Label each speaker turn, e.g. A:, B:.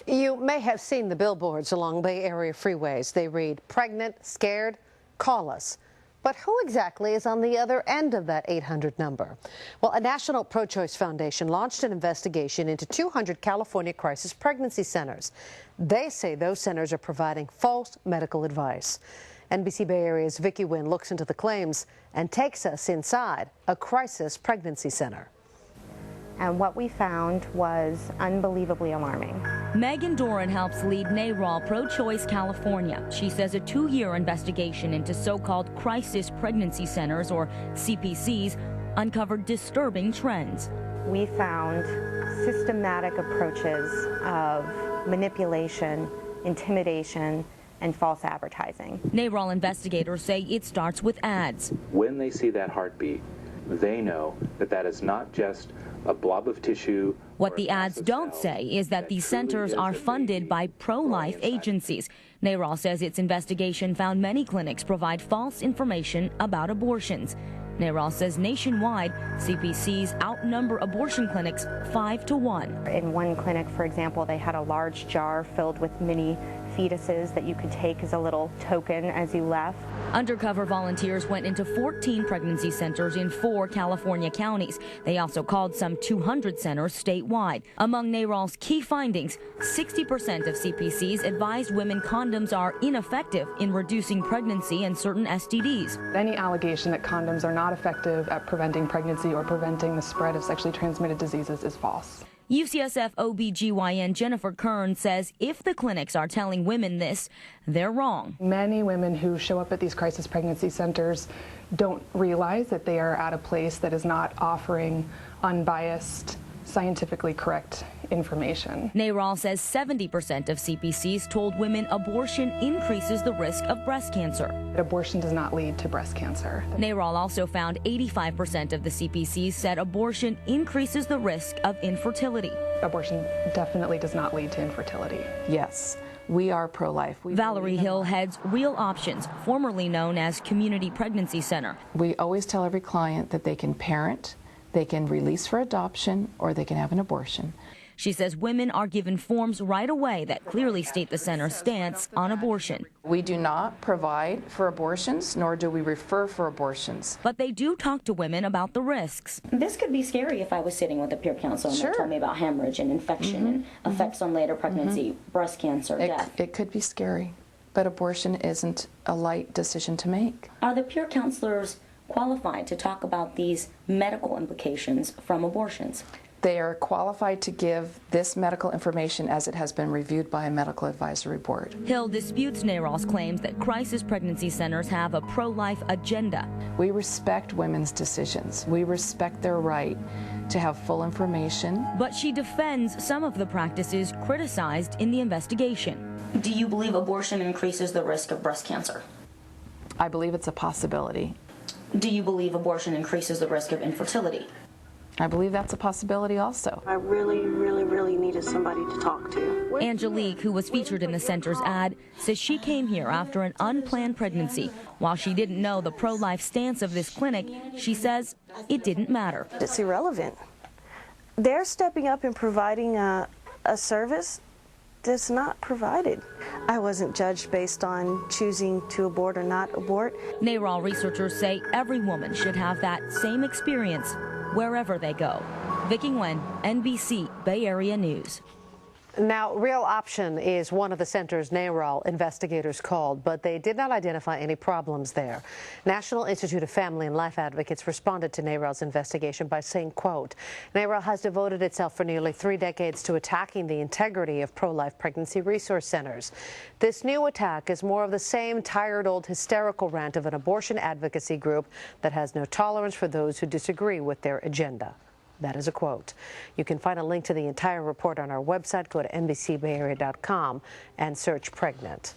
A: You may have seen the billboards along Bay Area freeways. They read, "Pregnant, scared, call us." But who exactly is on the other end of that 800 number? Well, a national pro-choice foundation launched an investigation into 200 California crisis pregnancy centers. They say those centers are providing false medical advice. NBC Bay Area's Vicki Nguyen looks into the claims and takes us inside a crisis pregnancy center.
B: And what we found was unbelievably alarming.
C: Megan Doran helps lead NARAL Pro-Choice California. She says a 2-year investigation into so-called crisis pregnancy centers, or CPCs, uncovered disturbing trends.
B: We found systematic approaches of manipulation, intimidation, and false advertising.
C: NARAL investigators say it starts with ads.
D: When they see that heartbeat, they know that that is not just a blob of tissue.
C: What the ads don't say is that these centers are funded by pro-life agencies. NARAL says its investigation found many clinics provide false information about abortions. NARAL says nationwide, CPCs outnumber abortion clinics 5 to 1.
B: In one clinic, for example, they had a large jar filled with mini fetuses that you could take as a little token as you left.
C: Undercover volunteers went into 14 pregnancy centers in 4 California counties. They also called some 200 centers statewide. Among NARAL's key findings, 60% of CPCs advised women condoms are ineffective in reducing pregnancy and certain STDs.
E: Any allegation that condoms are not effective at preventing pregnancy or preventing the spread of sexually transmitted diseases is false.
C: UCSF OBGYN Jennifer Kern says if the clinics are telling women this, they're wrong.
E: Many women who show up at these crisis pregnancy centers don't realize that they are at a place that is not offering unbiased, scientifically correct information.
C: NARAL says 70% of CPCs told women abortion increases the risk of breast cancer.
E: Abortion does not lead to breast cancer.
C: NARAL also found 85% of the CPCs said abortion increases the risk of infertility.
E: Abortion definitely does not lead to infertility.
F: Yes, we are pro-life.
C: Valerie Hill heads Real Options, formerly known as Community Pregnancy Center.
F: We always tell every client that they can parent, they can release for adoption, or they can have an abortion.
C: She says women are given forms right away that clearly state the center's stance on abortion.
F: We do not provide for abortions, nor do we refer for abortions.
C: But they do talk to women about the risks.
G: This could be scary if I was sitting with a peer counselor and they told me about hemorrhage and infection and effects on later pregnancy, breast cancer, death.
F: It could be scary, but abortion isn't a light decision to make.
G: Are the peer counselors qualified to talk about these medical implications from abortions?
F: They are qualified to give this medical information as it has been reviewed by a medical advisory board.
C: Hill disputes NARAL's claims that crisis pregnancy centers have a pro-life agenda.
F: We respect women's decisions. We respect their right to have full information.
C: But she defends some of the practices criticized in the investigation.
G: Do you believe abortion increases the risk of breast cancer?
F: I believe it's a possibility.
G: Do you believe abortion increases the risk of infertility?
F: I believe that's a possibility also.
H: I really needed somebody to talk to.
C: Angelique, who was featured in the center's ad, says she came here after an unplanned pregnancy. While she didn't know the pro-life stance of this clinic, she says it didn't matter.
H: It's irrelevant. They're stepping up and providing a service that's not provided. I wasn't judged based on choosing to abort or not abort.
C: NARAL researchers say every woman should have that same experience wherever they go. Vicki Nguyen, NBC Bay Area News.
A: Now, Real Option is one of the centers NARAL investigators called, but they did not identify any problems there. National Institute of Family and Life Advocates responded to NARAL's investigation by saying, quote, NARAL has devoted itself for nearly 3 decades to attacking the integrity of pro-life pregnancy resource centers. This new attack is more of the same tired old hysterical rant of an abortion advocacy group that has no tolerance for those who disagree with their agenda. That is a quote. You can find a link to the entire report on our website. Go to NBCBayArea.com and search pregnant.